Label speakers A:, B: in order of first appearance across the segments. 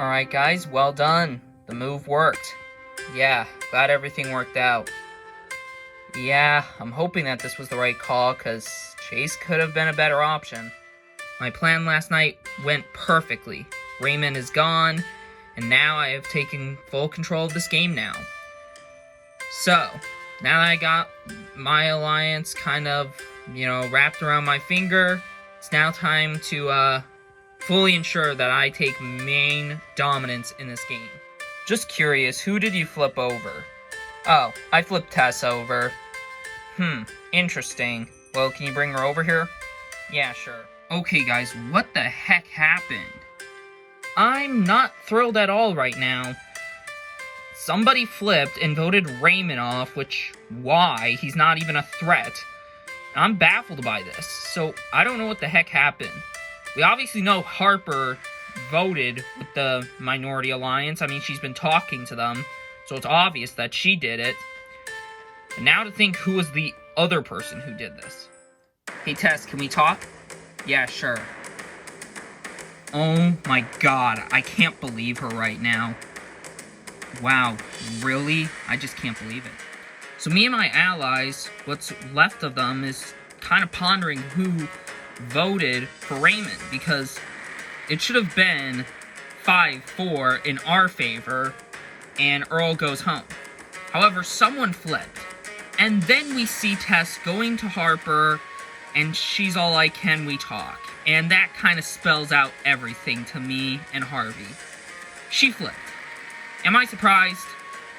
A: Alright guys, well done. The move worked. Yeah, glad everything worked out. Yeah, I'm hoping that this was the right call, because Chase could have been a better option. My plan last night went perfectly. Raymond is gone, and now I have taken full control of this game now. So, now that I got my alliance kind of, wrapped around my finger, it's now time to, fully ensure that I take main dominance in this game. Just curious, who did you flip over? Oh, I flipped Tess over. Interesting. Well, can you bring her over here? Yeah, sure. Okay, guys, what the heck happened? I'm not thrilled at all right now. Somebody flipped and voted Raymond off, why? He's not even a threat. I'm baffled by this, so I don't know what the heck happened. We obviously know Harper voted with the Minority Alliance. I mean, she's been talking to them, so it's obvious that she did it. And now to think who was the other person who did this. Hey, Tess, can we talk? Yeah, sure. Oh my god, I can't believe her right now. Wow, really? I just can't believe it. So me and my allies, what's left of them, is kind of pondering who voted for Raymond, because it should have been 5-4 in our favor, and Earl goes home. However, someone flipped, and then we see Tess going to Harper, and she's all like, can we talk? And that kind of spells out everything to me and Harvey. She flipped. Am I surprised?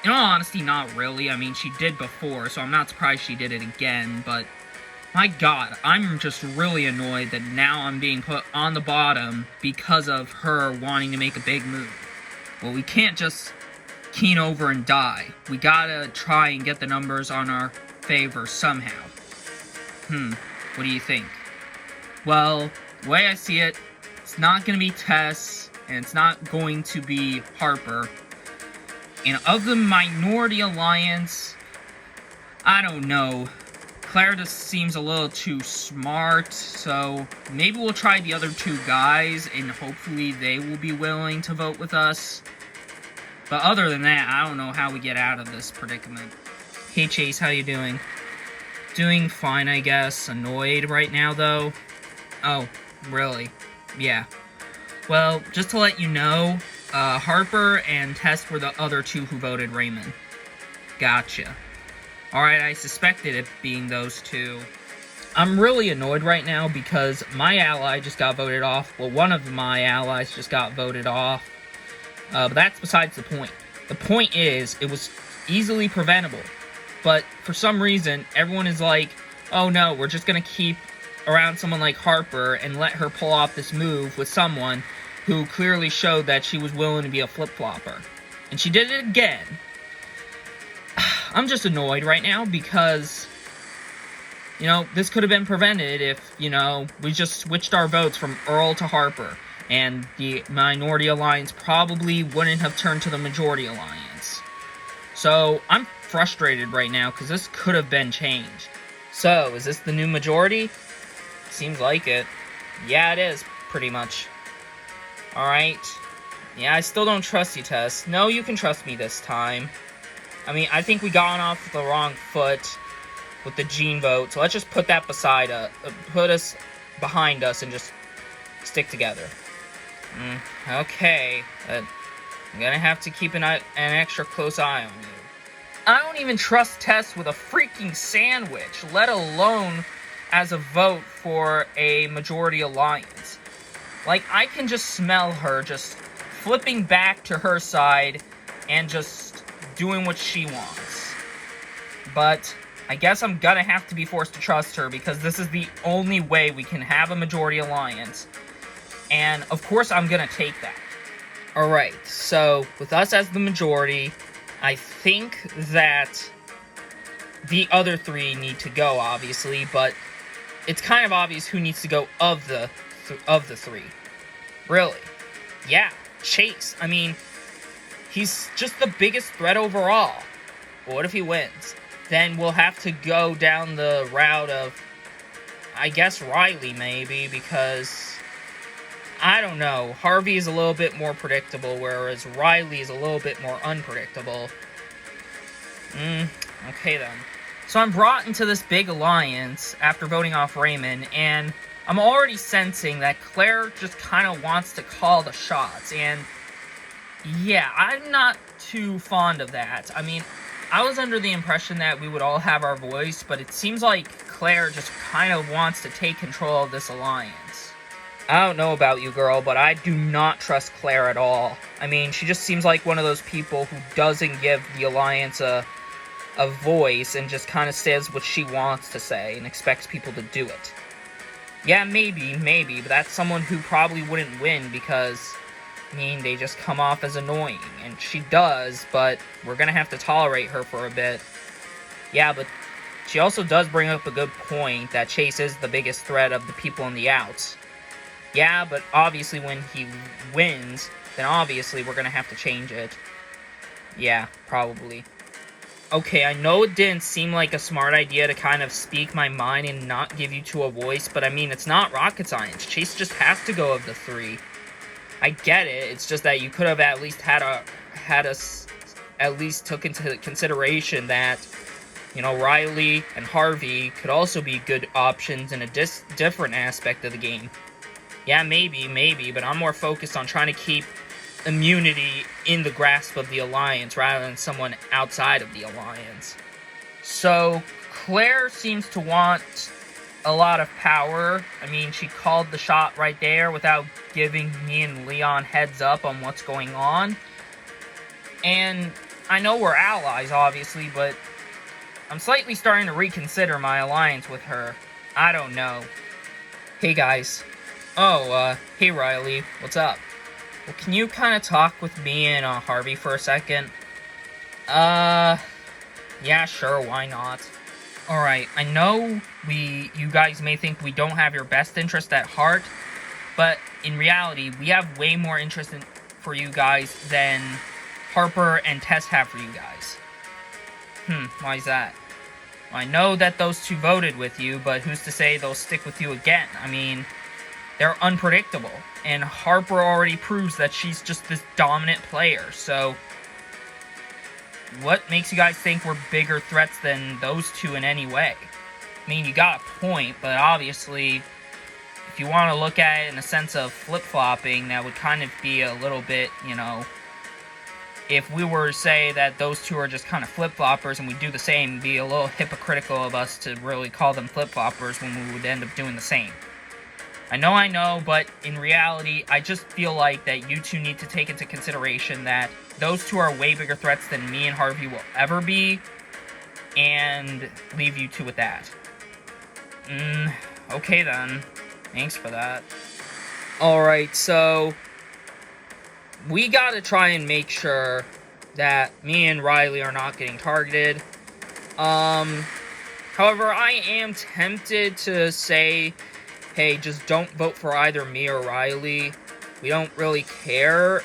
A: In all honesty, not really. I mean, she did before, so I'm not surprised she did it again, but my god, I'm just really annoyed that now I'm being put on the bottom because of her wanting to make a big move. Well, we can't just keen over and die. We gotta try and get the numbers on our favor somehow. What do you think? Well, the way I see it, it's not gonna be Tess, and it's not going to be Harper. And of the Minority Alliance, I don't know. Claire just seems a little too smart, so maybe we'll try the other two guys, and hopefully they will be willing to vote with us. But other than that, I don't know how we get out of this predicament. Hey Chase, how you doing? Doing fine, I guess. Annoyed right now, though. Oh, really? Yeah. Well, just to let you know, Harper and Tess were the other two who voted Raymond. Gotcha. Alright, I suspected it being those two. I'm really annoyed right now because my ally just got voted off. Well, one of my allies just got voted off. But that's besides the point. The point is, it was easily preventable. But for some reason, everyone is like, oh no, we're just gonna keep around someone like Harper and let her pull off this move with someone who clearly showed that she was willing to be a flip-flopper. And she did it again. I'm just annoyed right now because, this could have been prevented if, we just switched our votes from Earl to Harper, and the Minority Alliance probably wouldn't have turned to the Majority Alliance. So, I'm frustrated right now because this could have been changed. So, is this the new majority? Seems like it. Yeah, it is, pretty much. Alright. Yeah, I still don't trust you, Tess. No, you can trust me this time. I mean, I think we got off the wrong foot with the Gene vote, so let's just put that put us behind us and just stick together. Okay, I'm gonna have to keep an extra close eye on you. I don't even trust Tess with a freaking sandwich, let alone as a vote for a Majority Alliance. Like, I can just smell her just flipping back to her side and just doing what she wants. But I guess I'm gonna have to be forced to trust her because this is the only way we can have a Majority Alliance. And of course I'm gonna take that. Alright, so with us as the majority, I think that the other three need to go, obviously, but it's kind of obvious who needs to go of the three. Really. Yeah, Chase. I mean, he's just the biggest threat overall. But what if he wins? Then we'll have to go down the route of, I guess, Riley, maybe, because I don't know. Harvey is a little bit more predictable, whereas Riley is a little bit more unpredictable. Okay then. So I'm brought into this big alliance after voting off Raymond, and I'm already sensing that Claire just kind of wants to call the shots, and yeah, I'm not too fond of that. I mean, I was under the impression that we would all have our voice, but it seems like Claire just kind of wants to take control of this alliance. I don't know about you, girl, but I do not trust Claire at all. I mean, she just seems like one of those people who doesn't give the alliance a voice and just kind of says what she wants to say and expects people to do it. Yeah, maybe, but that's someone who probably wouldn't win because, I mean, they just come off as annoying, and she does, but we're gonna have to tolerate her for a bit. Yeah, but she also does bring up a good point that Chase is the biggest threat of the people in the outs. Yeah, but obviously when he wins, then obviously we're gonna have to change it. Yeah, probably. Okay, I know it didn't seem like a smart idea to kind of speak my mind and not give you two a voice, but I mean, it's not rocket science. Chase just has to go of the three. I get it, it's just that you could have at least had us at least took into consideration that, you know, Riley and Harvey could also be good options in a different aspect of the game. Yeah, maybe, but I'm more focused on trying to keep immunity in the grasp of the Alliance rather than someone outside of the Alliance. So, Claire seems to want a lot of power. I mean, she called the shot right there without giving me and Leon heads up on what's going on. And I know we're allies, obviously, but I'm slightly starting to reconsider my alliance with her. I don't know. Hey, guys. Oh, hey, Riley. What's up? Well, can you kind of talk with me and, Harvey for a second? Yeah, sure, why not? Alright, I know you guys may think we don't have your best interest at heart, but in reality, we have way more interest for you guys than Harper and Tess have for you guys. Why is that? Well, I know that those two voted with you, but who's to say they'll stick with you again? I mean, they're unpredictable, and Harper already proves that she's just this dominant player, so what makes you guys think we're bigger threats than those two in any way? I mean, you got a point, but obviously, if you want to look at it in a sense of flip-flopping, that would kind of be a little bit, you know, if we were to say that those two are just kind of flip-floppers and we do the same, it'd be a little hypocritical of us to really call them flip-floppers when we would end up doing the same. I know, but in reality, I just feel like that you two need to take into consideration that those two are way bigger threats than me and Harvey will ever be, and leave you two with that. Okay then. Thanks for that. Alright, so we gotta try and make sure that me and Riley are not getting targeted. However, I am tempted to say, hey, just don't vote for either me or Riley. We don't really care,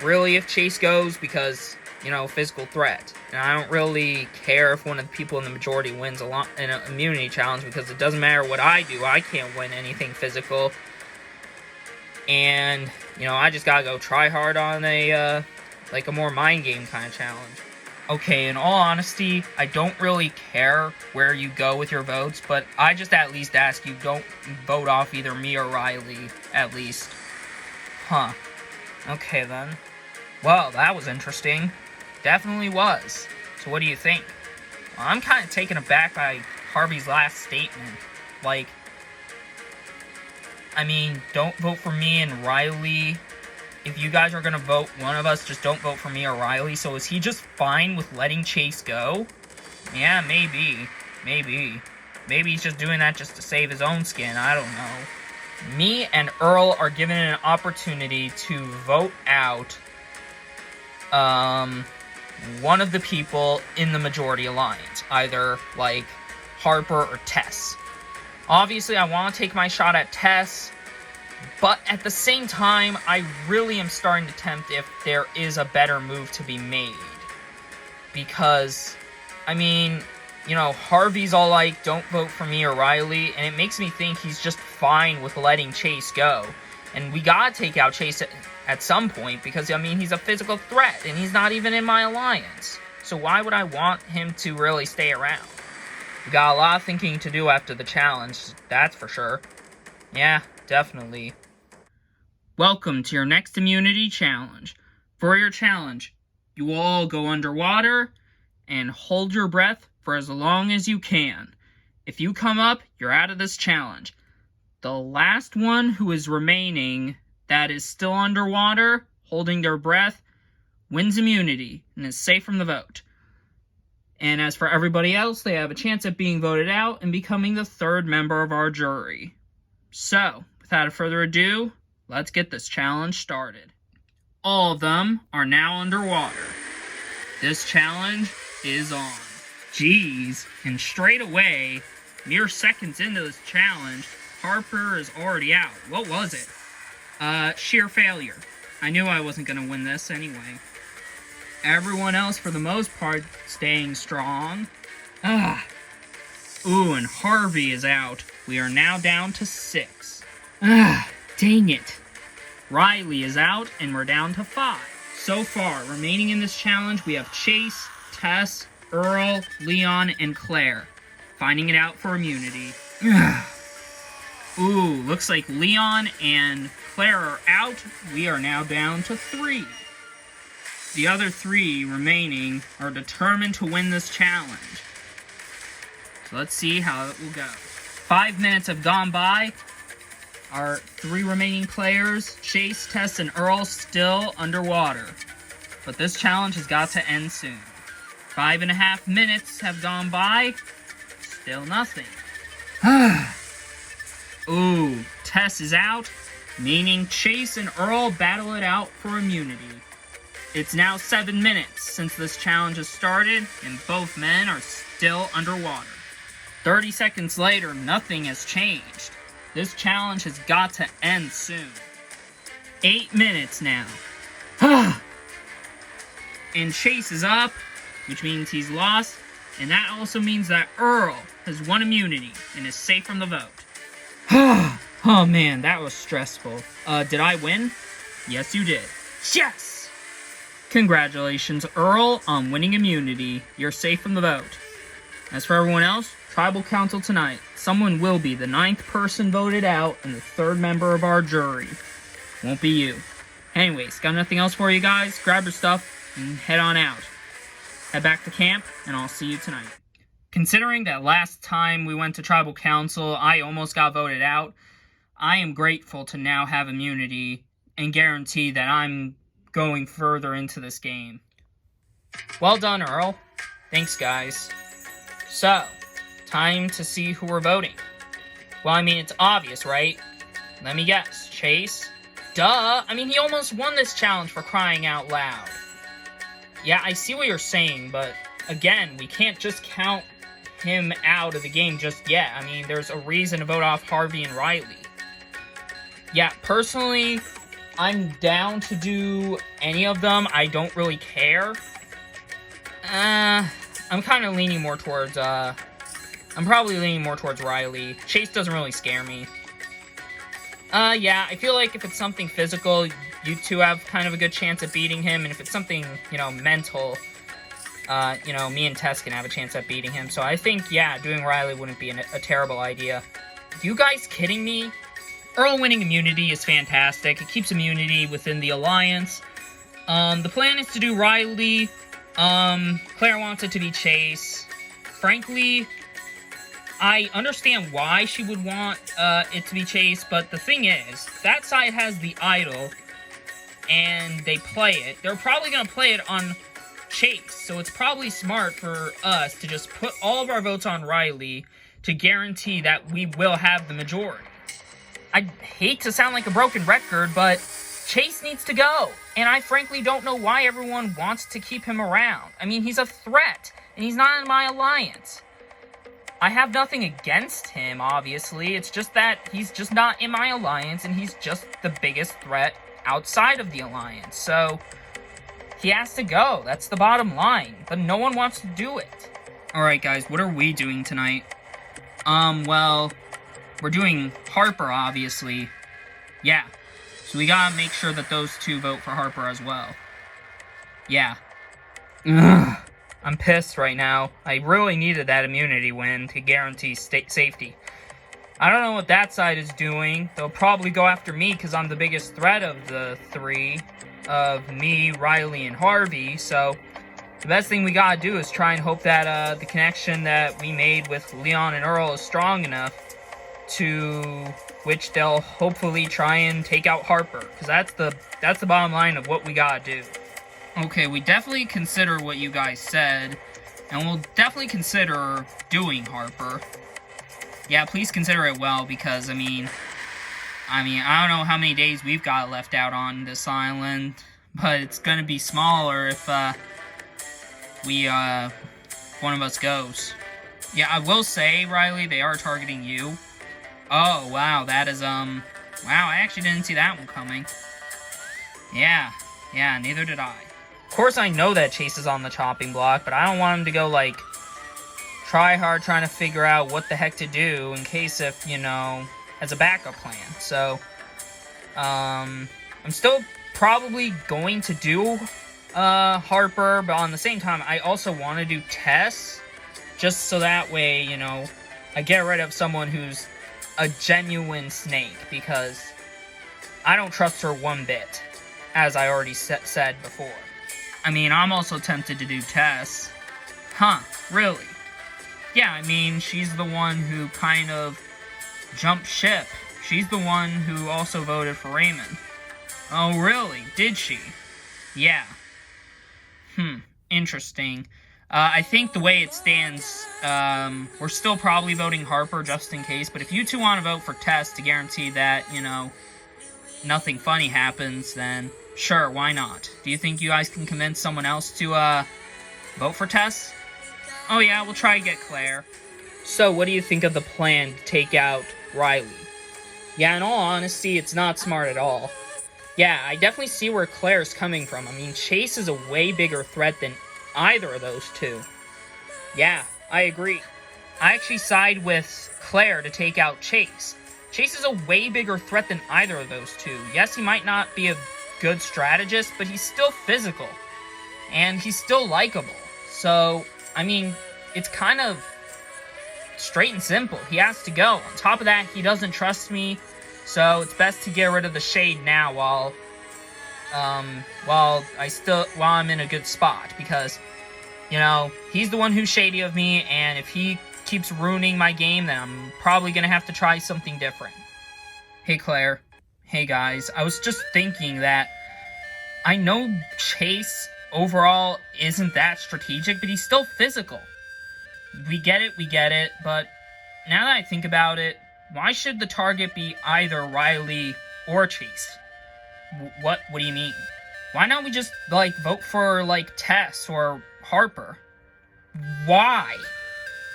A: really, if Chase goes, because, you know, physical threat. And I don't really care if one of the people in the majority wins in an immunity challenge, because it doesn't matter what I do, I can't win anything physical. And, you know, I just gotta go try hard on a more mind game kind of challenge. Okay, in all honesty, I don't really care where you go with your votes, but I just at least ask you don't vote off either me or Riley, at least. Huh. Okay, then. Well, that was interesting. Definitely was. So what do you think? Well, I'm kind of taken aback by Harvey's last statement. Like, I mean, don't vote for me and Riley. If you guys are gonna vote one of us, just don't vote for me or Riley. So is he just fine with letting Chase go? Yeah, maybe. Maybe he's just doing that just to save his own skin. I don't know. Me and Earl are given an opportunity to vote out one of the people in the majority alliance. Either, like, Harper or Tess. Obviously, I want to take my shot at Tess, but at the same time, I really am starting to tempt if there is a better move to be made. Because, I mean, you know, Harvey's all like, don't vote for me or Riley, and it makes me think he's just fine with letting Chase go. And we gotta take out Chase at some point, because, I mean, he's a physical threat, and he's not even in my alliance. So why would I want him to really stay around? We got a lot of thinking to do after the challenge, that's for sure. Yeah, definitely. Welcome to your next immunity challenge. For your challenge, you will all go underwater and hold your breath for as long as you can. If you come up, you're out of this challenge. The last one who is remaining that is still underwater, holding their breath, wins immunity and is safe from the vote. And as for everybody else, they have a chance at being voted out and becoming the third member of our jury. So, without further ado, let's get this challenge started. All of them are now underwater. This challenge is on. Jeez, and straight away, mere seconds into this challenge, Harper is already out. What was it? Sheer failure. I knew I wasn't going to win this anyway. Everyone else, for the most part, staying strong. Ooh, and Harvey is out. We are now down to 6. Dang it. Riley is out, and we're down to 5. So far, remaining in this challenge, we have Chase, Tess, Earl, Leon, and Claire. Finding it out for immunity. Ooh, looks like Leon and Claire are out. We are now down to 3. The other 3 remaining are determined to win this challenge. So let's see how it will go. 5 minutes have gone by. Our 3 remaining players, Chase, Tess, and Earl, still underwater. But this challenge has got to end soon. 5.5 minutes have gone by. Still nothing. Ooh, Tess is out, meaning Chase and Earl battle it out for immunity. It's now 7 minutes since this challenge has started, and both men are still underwater. 30 seconds later, nothing has changed. This challenge has got to end soon. 8 minutes now. And Chase is up, which means he's lost, and that also means that Earl has won immunity and is safe from the vote. Oh man, that was stressful. Did I win? Yes, you did. Yes! Congratulations, Earl, on winning immunity. You're safe from the vote. As for everyone else, Tribal Council tonight. Someone will be the 9th person voted out and the 3rd member of our jury. Won't be you. Anyways, got nothing else for you guys? Grab your stuff and head on out. Head back to camp, and I'll see you tonight. Considering that last time we went to Tribal Council, I almost got voted out, I am grateful to now have immunity and guarantee that I'm going further into this game. Well done, Earl. Thanks, guys. So, time to see who we're voting. Well, I mean, it's obvious, right? Let me guess. Chase? Duh! I mean, he almost won this challenge, for crying out loud. Yeah, I see what you're saying, but again, we can't just count him out of the game just yet. I mean, there's a reason to vote off Harvey and Riley. Yeah, personally, I'm down to do any of them. I don't really care. I'm kind of leaning more towards, I'm probably leaning more towards Riley. Chase doesn't really scare me. Yeah, I feel like if it's something physical, you two have kind of a good chance at beating him, and if it's something, mental, me and Tess can have a chance at beating him. So I think, yeah, doing Riley wouldn't be a terrible idea. You guys kidding me? Earl winning immunity is fantastic. It keeps immunity within the Alliance. The plan is to do Riley. Claire wants it to be Chase. Frankly, I understand why she would want it to be Chase, but the thing is, that side has the idol, and they play it. They're probably going to play it on Chase, so it's probably smart for us to just put all of our votes on Riley to guarantee that we will have the majority. I hate to sound like a broken record, but Chase needs to go, and I frankly don't know why everyone wants to keep him around. I mean, he's a threat, and he's not in my alliance. I have nothing against him, obviously. It's just that he's just not in my alliance, and he's just the biggest threat outside of the alliance. So, he has to go. That's the bottom line. But no one wants to do it. Alright, guys, what are we doing tonight? Well, we're doing Harper, obviously. Yeah. So we gotta make sure that those two vote for Harper as well. Yeah. Ugh. I'm pissed right now. I really needed that immunity win to guarantee safety. I don't know what that side is doing. They'll probably go after me because I'm the biggest threat of the three. Of me, Riley, and Harvey. So the best thing we gotta do is try and hope that the connection that we made with Leon and Earl is strong enough to which they'll hopefully try and take out Harper. Because that's the bottom line of what we gotta do. Okay, we definitely consider what you guys said. And we'll definitely consider doing Harper. Yeah, please consider it well, because, I mean, I don't know how many days we've got left out on this island, but it's gonna be smaller if, one of us goes. Yeah, I will say, Riley, they are targeting you. Oh, wow, that is, wow, I actually didn't see that one coming. Yeah, neither did I. Of course, I know that Chase is on the chopping block, but I don't want him to go, like, try hard trying to figure out what the heck to do in case if, as a backup plan. So, I'm still probably going to do Harper, but on the same time, I also want to do Tess, just so that way, I get rid of someone who's a genuine snake, because I don't trust her one bit, as I already said before. I mean, I'm also tempted to do Tess. Huh, really? Yeah, I mean, she's the one who kind of jumped ship. She's the one who also voted for Raymond. Oh, really? Did she? Yeah. Interesting. I think the way it stands, we're still probably voting Harper just in case, but if you two want to vote for Tess to guarantee that, nothing funny happens, then sure, why not? Do you think you guys can convince someone else to, vote for Tess? Oh yeah, we'll try to get Claire. So, what do you think of the plan to take out Riley? Yeah, in all honesty, it's not smart at all. Yeah, I definitely see where Claire's coming from. I mean, Chase is a way bigger threat than either of those two. Yeah, I agree. I actually side with Claire to take out Chase. Chase is a way bigger threat than either of those two. Yes, he might not be a good strategist, but he's still physical. And he's still likable. So, I mean, it's kind of straight and simple. He has to go. On top of that, he doesn't trust me, so it's best to get rid of the shade now while I'm in a good spot, because, he's the one who's shady of me, and if he keeps ruining my game, then I'm probably gonna have to try something different. Hey, Claire. Hey, guys. I was just thinking that I know Chase overall isn't that strategic, but he's still physical. We get it, but now that I think about it, why should the target be either Riley or Chase? What do you mean? Why not we just, vote for, Tess or Harper? Why?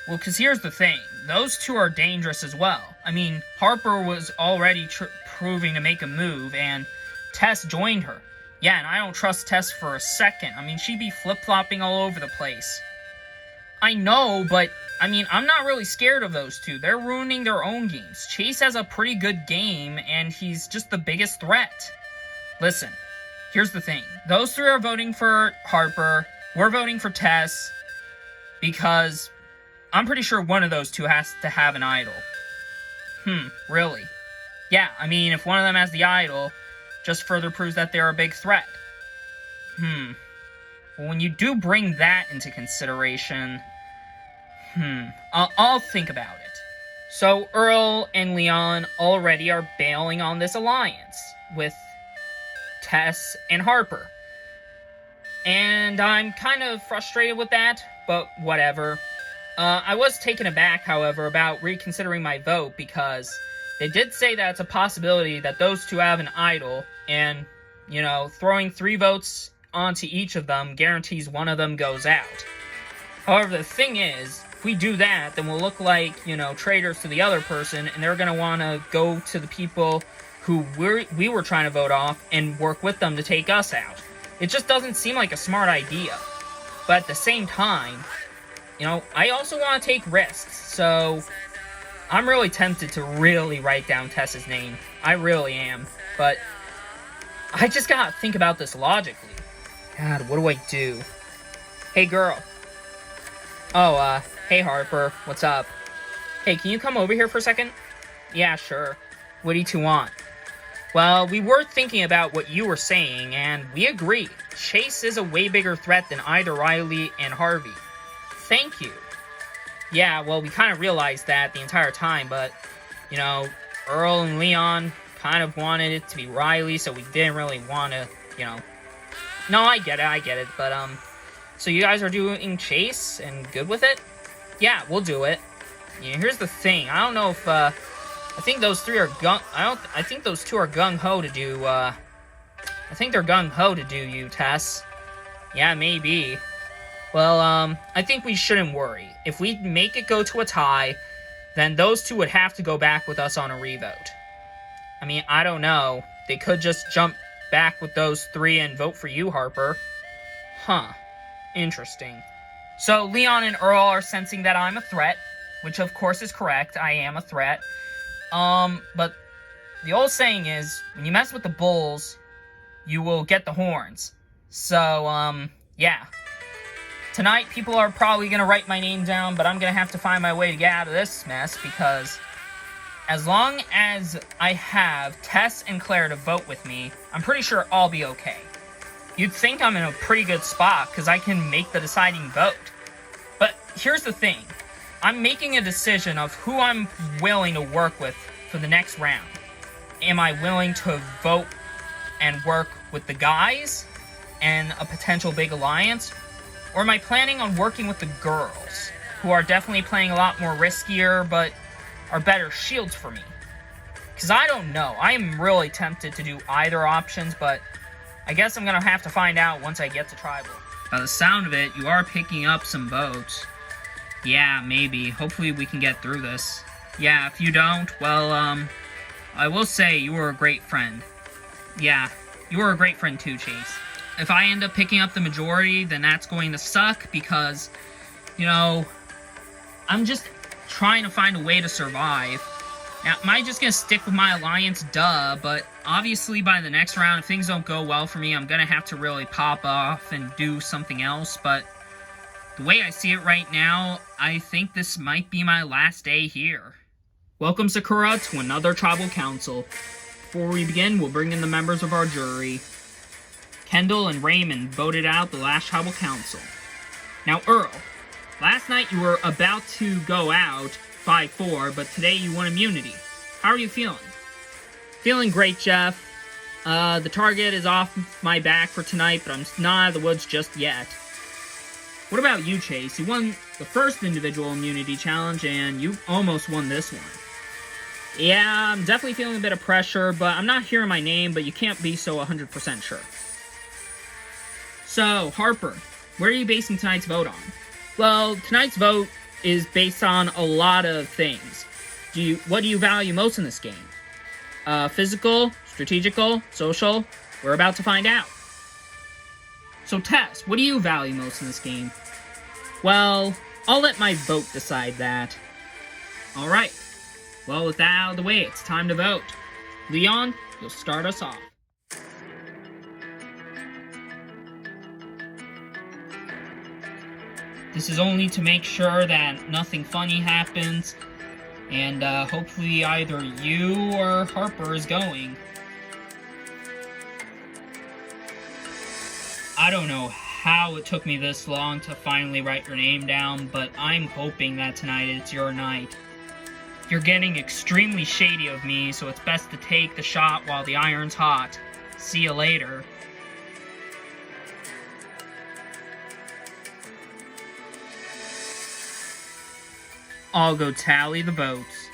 A: Well, because here's the thing. Those two are dangerous as well. I mean, Harper was already proving to make a move, and Tess joined her. Yeah, and I don't trust Tess for a second. I mean, she'd be flip-flopping all over the place. I know, but, I'm not really scared of those two. They're ruining their own games. Chase has a pretty good game, and he's just the biggest threat. Listen, here's the thing. Those three are voting for Harper. We're voting for Tess, because I'm pretty sure one of those two has to have an idol. Really? Yeah, I mean, if one of them has the idol, just further proves that they're a big threat. Well, when you do bring that into consideration, I'll think about it. So, Earl and Leon already are bailing on this alliance with Tess and Harper. And I'm kind of frustrated with that, but whatever. I was taken aback, however, about reconsidering my vote, because they did say that it's a possibility that those two have an idol, and, throwing 3 votes onto each of them guarantees one of them goes out. However, the thing is, if we do that, then we'll look like, traitors to the other person, and they're going to want to go to the people who we were trying to vote off and work with them to take us out. It just doesn't seem like a smart idea. But at the same time, I also want to take risks, so I'm really tempted to really write down Tess's name. I really am. But I just gotta think about this logically. God, what do I do? Hey, girl. Oh, hey, Harper. What's up? Hey, can you come over here for a second? Yeah, sure. What do you two want? Well, we were thinking about what you were saying, and we agree. Chase is a way bigger threat than either Riley and Harvey. Thank you. Yeah, well, we kind of realized that the entire time, but, you know, Earl and Leon kind of wanted it to be Riley, so we didn't really want to, you know... No, I get it, but, so you guys are doing Chase and good with it? Yeah, we'll do it. Yeah, here's the thing. I don't know if, I think those three are I think those two are gung-ho to do, I think they're gung-ho to do you, Tess. Yeah, maybe. Well, I think we shouldn't worry. If we make it go to a tie, then those two would have to go back with us on a revote. I mean, I don't know. They could just jump back with those three and vote for you, Harper. Huh. Interesting. So, Leon and Earl are sensing that I'm a threat, which of course is correct. I am a threat. But the old saying is, when you mess with the bulls, you will get the horns. So, yeah. Tonight, people are probably gonna write my name down, but I'm gonna have to find my way to get out of this mess, because as long as I have Tess and Claire to vote with me, I'm pretty sure I'll be okay. You'd think I'm in a pretty good spot, because I can make the deciding vote. But here's the thing. I'm making a decision of who I'm willing to work with for the next round. Am I willing to vote and work with the guys and a potential big alliance? Or am I planning on working with the girls, who are definitely playing a lot more riskier, but are better shields for me? Because I don't know. I am really tempted to do either options, but I guess I'm going to have to find out once I get to Tribal. By the sound of it, you are picking up some votes. Yeah, maybe. Hopefully we can get through this. Yeah, if you don't, well, I will say you were a great friend. Yeah, you were a great friend too, Chase. If I end up picking up the majority, then that's going to suck because, you know, I'm just trying to find a way to survive. Now, am I just going to stick with my alliance? Duh, but obviously by the next round, if things don't go well for me, I'm going to have to really pop off and do something else, but the way I see it right now, I think this might be my last day here. Welcome, Sakura, to another Tribal Council. Before we begin, we'll bring in the members of our jury. Kendall and Raymond voted out the last Tribal Council. Now, Earl, last night you were about to go out 5-4, but today you won immunity. How are you feeling? Feeling great, Jeff. The target is off my back for tonight, but I'm not out of the woods just yet. What about you, Chase? You won the first individual immunity challenge, and you almost won this one. Yeah, I'm definitely feeling a bit of pressure, but I'm not hearing my name, but you can't be so 100% sure. So, Harper, where are you basing tonight's vote on? Well, tonight's vote is based on a lot of things. What do you value most in this game? Physical, strategical, social? We're about to find out. So, Tess, what do you value most in this game? Well, I'll let my vote decide that. Alright. Well, with that out of the way, it's time to vote. Leon, you'll start us off. This is only to make sure that nothing funny happens, and hopefully either you or Harper is going. I don't know how it took me this long to finally write your name down, but I'm hoping that tonight it's your night. You're getting extremely shady of me, so it's best to take the shot while the iron's hot. See you later. I'll go tally the votes.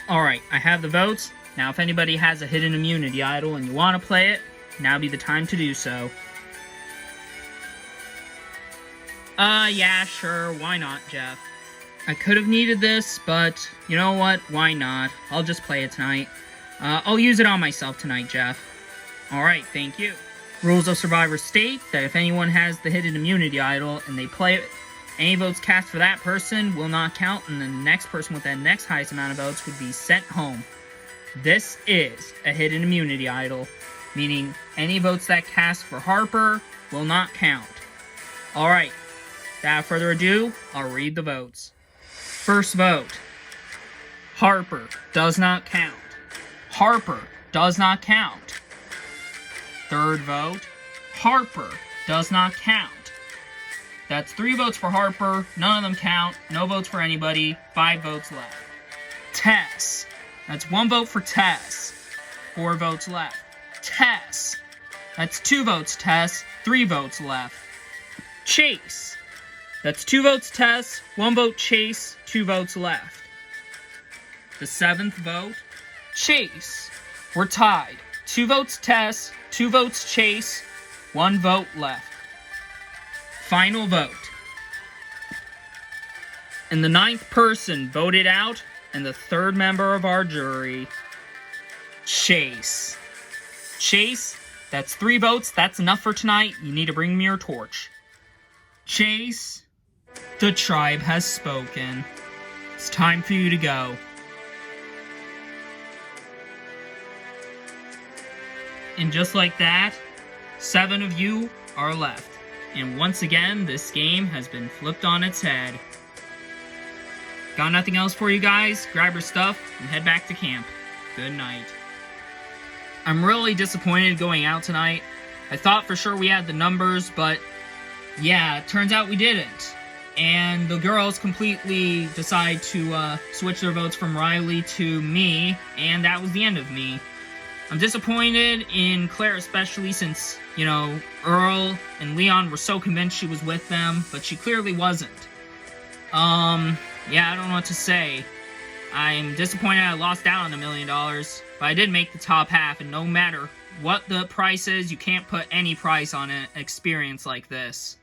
A: Alright, I have the votes. Now if anybody has a hidden immunity idol and you want to play it, now be the time to do so. Yeah, sure, why not, Jeff? I could have needed this, but you know what, why not? I'll just play it tonight. I'll use it on myself tonight, Jeff. Alright, thank you. Rules of Survivor state that if anyone has the hidden immunity idol and they play it, any votes cast for that person will not count, and the next person with that next highest amount of votes would be sent home. This is a hidden immunity idol. meaning any votes that cast for Harper will not count. Alright, without further ado, I'll read the votes. First vote, Harper does not count. Harper does not count. Third vote, Harper does not count. That's 3 votes for Harper, none of them count, no votes for anybody, 5 votes left. Tess, that's 1 vote for Tess, 4 votes left. Tess, that's 2 votes Tess, 3 votes left. Chase, that's 2 votes Tess, 1 vote Chase, 2 votes left. The 7th vote, Chase. We're tied. 2 votes Tess, 2 votes Chase, 1 vote left. Final vote. And the 9th person voted out, and the 3rd member of our jury, Chase. Chase, that's 3 votes. That's enough for tonight. You need to bring me your torch. Chase, the tribe has spoken. It's time for you to go. And just like that, 7 of you are left. And once again, this game has been flipped on its head. Got nothing else for you guys? Grab your stuff and head back to camp. Good night. I'm really disappointed going out tonight. I thought for sure we had the numbers, but yeah, it turns out we didn't. And the girls completely decide to switch their votes from Riley to me, and that was the end of me. I'm disappointed in Claire especially since, you know, Earl and Leon were so convinced she was with them, but she clearly wasn't. Yeah, I don't know what to say. I'm disappointed I lost out on $1 million, but I did make the top half, and no matter what the price is, you can't put any price on an experience like this.